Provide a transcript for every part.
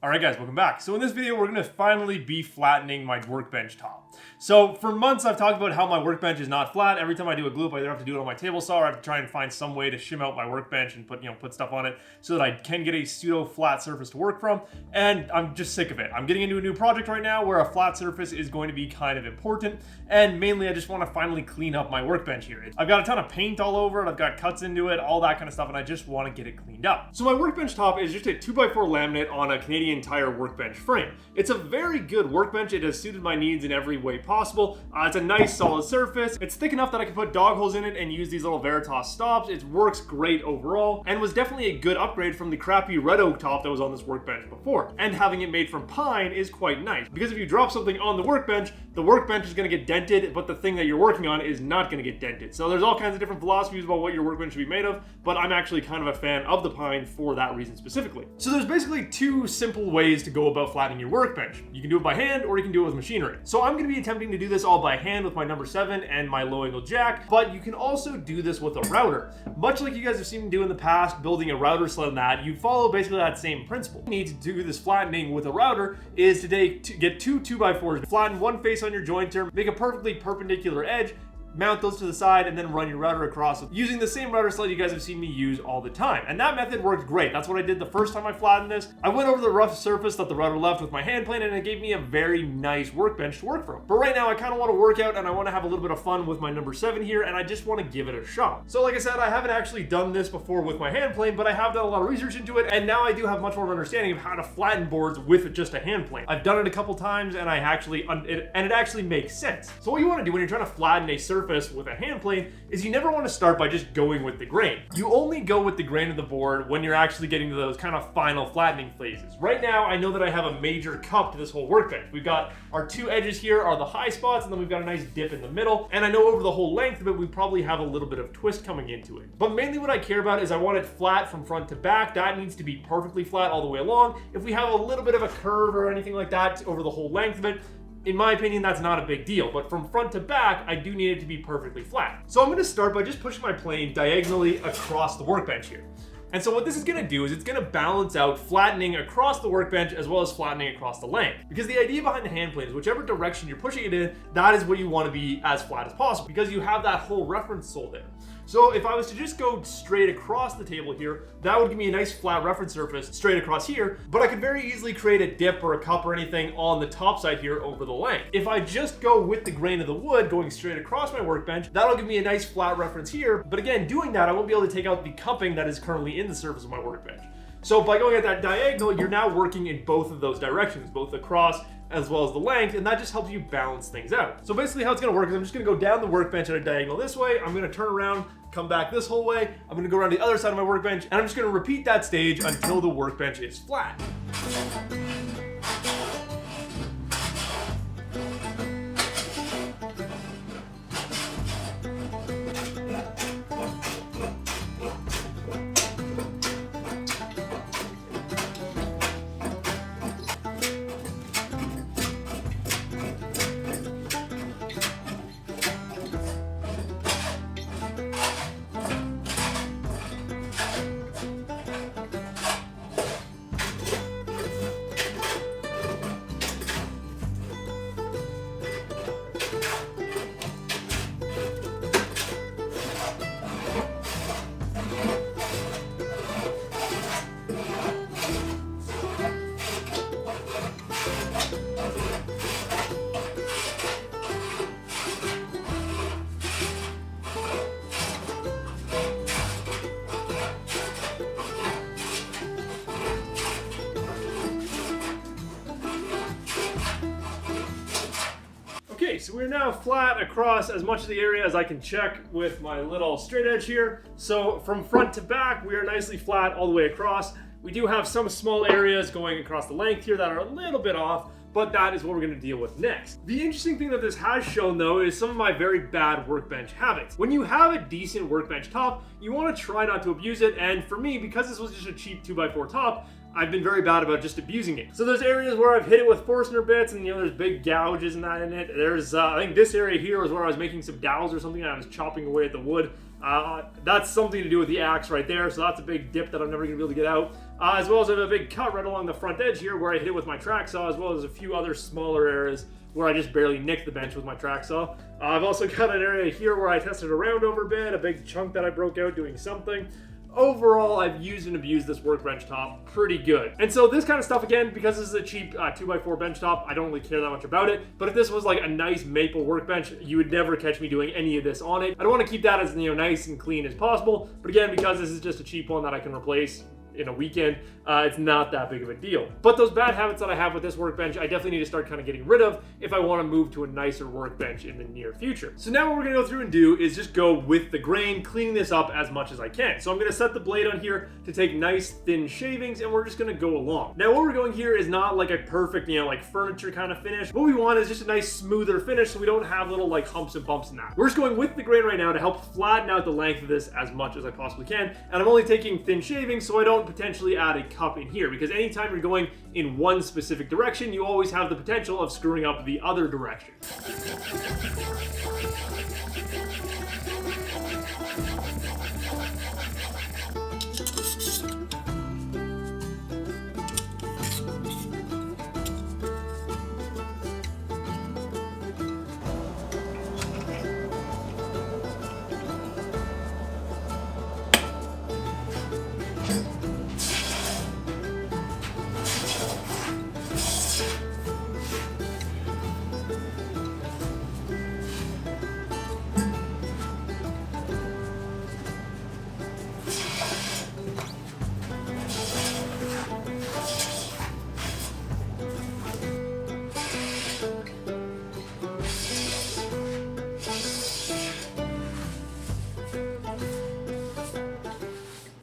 Alright guys, welcome back. So in this video, we're going to finally be flattening my workbench top. So for months, I've talked about how my workbench is not flat. Every time I do a glue, I either have to do it on my table saw or I have to try and find some way to shim out my workbench and put stuff on it so that I can get a pseudo flat surface to work from. And I'm just sick of it. I'm getting into a new project right now where a flat surface is going to be kind of important. And mainly, I just want to finally clean up my workbench here. I've got a ton of paint all over it. I've got cuts into it, all that kind of stuff, and I just want to get it cleaned up. So my workbench top is just a 2x4 laminate on a Canadian Tire workbench frame. It's a very good workbench. It has suited my needs in every way possible. It's a nice solid surface. It's thick enough that I can put dog holes in it and use these little Veritas stops. It works great overall and was definitely a good upgrade from the crappy red oak top that was on this workbench before. And having it made from pine is quite nice because if you drop something on the workbench is going to get dented, but the thing that you're working on is not going to get dented. So there's all kinds of different philosophies about what your workbench should be made of, but I'm actually kind of a fan of the pine for that reason specifically. So there's basically two simple ways to go about flattening your workbench. You can do it by hand or you can do it with machinery. So I'm going to be attempting to do this all by hand with my number 7 and my low angle jack, but you can also do this with a router. Much like you guys have seen me do in the past, building a router sled and that, you follow basically that same principle. You need to do this flattening with a router is to get two 2x4s, flatten one face on your jointer, make a perfectly perpendicular edge, mount those to the side, and then run your router across using the same router sled you guys have seen me use all the time. And that method worked great. That's what I did the first time I flattened this. I went over the rough surface that the router left with my hand plane, and it gave me a very nice workbench to work from. But right now, I kind of want to work out, and I want to have a little bit of fun with my number 7 here, and I just want to give it a shot. So like I said, I haven't actually done this before with my hand plane, but I have done a lot of research into it, and now I do have much more of an understanding of how to flatten boards with just a hand plane. I've done it a couple times, and it actually makes sense. So what you want to do when you're trying to flatten a surface with a hand plane is you never want to start by just going with the grain. You only go with the grain of the board when you're actually getting to those kind of final flattening phases. Right now, I know that I have a major cup to this whole workbench. We've got our two edges here are the high spots, and then we've got a nice dip in the middle. And I know over the whole length of it, we probably have a little bit of twist coming into it. But mainly what I care about is I want it flat from front to back. That needs to be perfectly flat all the way along. If we have a little bit of a curve or anything like that over the whole length of it, in my opinion, that's not a big deal, but from front to back, I do need it to be perfectly flat. So I'm gonna start by just pushing my plane diagonally across the workbench here. And so what this is gonna do is it's gonna balance out flattening across the workbench as well as flattening across the length. Because the idea behind the hand plane is whichever direction you're pushing it in, that is what you wanna be as flat as possible because you have that whole reference sole there. So if I was to just go straight across the table here, that would give me a nice flat reference surface straight across here, but I could very easily create a dip or a cup or anything on the top side here over the length. If I just go with the grain of the wood going straight across my workbench, that'll give me a nice flat reference here, but again, doing that, I won't be able to take out the cupping that is currently in the surface of my workbench. So by going at that diagonal, you're now working in both of those directions, both across as well as the length, and that just helps you balance things out. So basically how it's gonna work is I'm just gonna go down the workbench at a diagonal this way, I'm gonna turn around, come back this whole way, I'm gonna go around the other side of my workbench, and I'm just gonna repeat that stage until the workbench is flat. Okay, so we're now flat across as much of the area as I can check with my little straight edge here. So from front to back, we are nicely flat all the way across. We do have some small areas going across the length here that are a little bit off, but that is what we're going to deal with next. The interesting thing that this has shown though is some of my very bad workbench habits. When you have a decent workbench top, you want to try not to abuse it, and for me, because this was just a cheap 2x4 top, I've been very bad about just abusing it. So there's areas where I've hit it with Forstner bits and there's big gouges and that in it. There's, I think this area here was where I was making some dowels or something and I was chopping away at the wood. That's something to do with the axe right there, so that's a big dip that I'm never gonna be able to get out. as well as I have a big cut right along the front edge here where I hit it with my track saw, as well as a few other smaller areas where I just barely nicked the bench with my track saw. I've also got an area here where I tested around over a bit, a big chunk that I broke out doing something. Overall, I've used and abused this workbench top pretty good. And so this kind of stuff, again, because this is a cheap 2x4 bench top, I don't really care that much about it. But if this was like a nice maple workbench, you would never catch me doing any of this on it. I don't want to keep that as, nice and clean as possible. But again, because this is just a cheap one that I can replace in a weekend, it's not that big of a deal. But those bad habits that I have with this workbench, I definitely need to start kind of getting rid of if I want to move to a nicer workbench in the near future. So now what we're gonna go through and do is just go with the grain, cleaning this up as much as I can. So I'm gonna set the blade on here to take nice thin shavings, and we're just gonna go along. Now what we're going here is not like a perfect, like furniture kind of finish. What we want is just a nice smoother finish so we don't have little like humps and bumps in that. We're just going with the grain right now to help flatten out the length of this as much as I possibly can. And I'm only taking thin shavings so I don't potentially add a cup in here, because anytime you're going in one specific direction, you always have the potential of screwing up the other direction.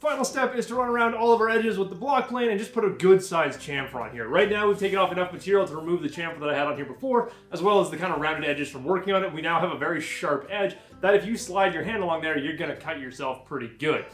Final step is to run around all of our edges with the block plane and just put a good sized chamfer on here. Right now we've taken off enough material to remove the chamfer that I had on here before, as well as the kind of rounded edges from working on it. We now have a very sharp edge that if you slide your hand along there, you're gonna cut yourself pretty good.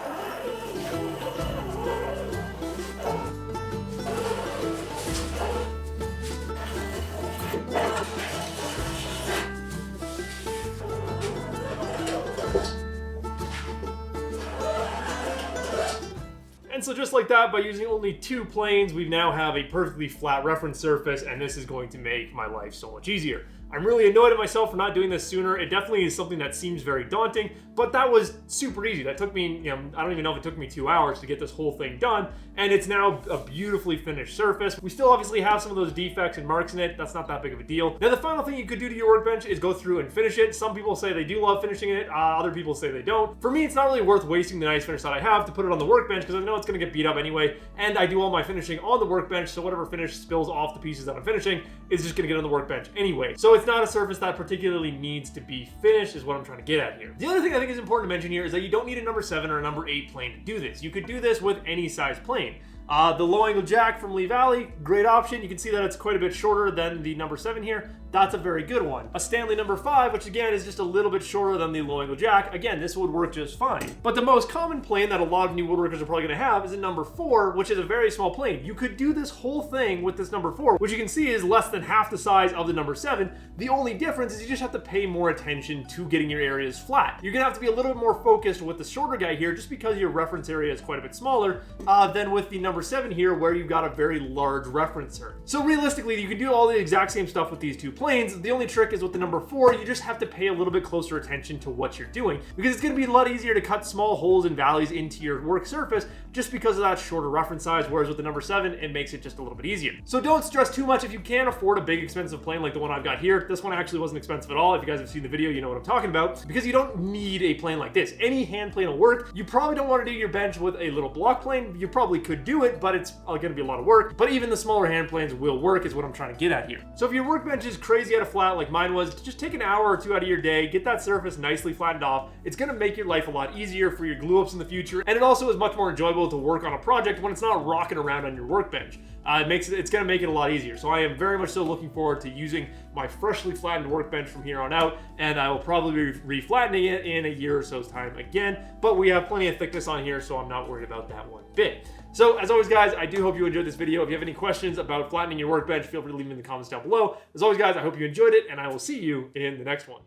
And so just like that, by using only 2 planes, we now have a perfectly flat reference surface, and this is going to make my life so much easier. I'm really annoyed at myself for not doing this sooner. It definitely is something that seems very daunting, but that was super easy. That took me, I don't even know if it took me 2 hours to get this whole thing done, and it's now a beautifully finished surface. We still obviously have some of those defects and marks in it. That's not that big of a deal. Now the final thing you could do to your workbench is go through and finish it. Some people say they do love finishing it, other people say they don't. For me, it's not really worth wasting the nice finish that I have to put it on the workbench, because I know it's gonna get beat up anyway, and I do all my finishing on the workbench, so whatever finish spills off the pieces that I'm finishing is just gonna get on the workbench anyway. So it's not a surface that particularly needs to be finished, is what I'm trying to get at here. The other thing I think is important to mention here is that you don't need a number 7 or a number 8 plane to do this. You could do this with any size plane. The low angle jack from Lee Valley, great option. You can see that it's quite a bit shorter than the number 7 here. That's a very good one. A Stanley number 5, which again is just a little bit shorter than the low angle jack. Again, this would work just fine. But the most common plane that a lot of new woodworkers are probably gonna have is a number 4, which is a very small plane. You could do this whole thing with this number 4, which you can see is less than half the size of the number 7. The only difference is you just have to pay more attention to getting your areas flat. You're gonna have to be a little bit more focused with the shorter guy here, just because your reference area is quite a bit smaller than with the number 7 here, where you've got a very large referencer. So realistically, you can do all the exact same stuff with these 2 planes. The only trick is with the number 4, you just have to pay a little bit closer attention to what you're doing, because it's going to be a lot easier to cut small holes and valleys into your work surface just because of that shorter reference size, whereas with the number 7, it makes it just a little bit easier. So don't stress too much if you can't afford a big expensive plane like the one I've got here. This one actually wasn't expensive at all. If you guys have seen the video, you know what I'm talking about, because you don't need a plane like this. Any hand plane will work. You probably don't want to do your bench with a little block plane. You probably could do it, but it's going to be a lot of work. But even the smaller hand planes will work, is what I'm trying to get at here. So if your workbench is crazy out of flat like mine was, just take an hour or 2 out of your day, get that surface nicely flattened off. It's going to make your life a lot easier for your glue ups in the future, and it also is much more enjoyable to work on a project when it's not rocking around on your workbench. It's going to make it a lot easier. So I am very much still looking forward to using my freshly flattened workbench from here on out, and I will probably be reflattening it in a year or so's time again, but we have plenty of thickness on here, so I'm not worried about that one bit. So as always, guys, I do hope you enjoyed this video. If you have any questions about flattening your workbench, feel free to leave them in the comments down below. As always, guys, I hope you enjoyed it, and I will see you in the next one.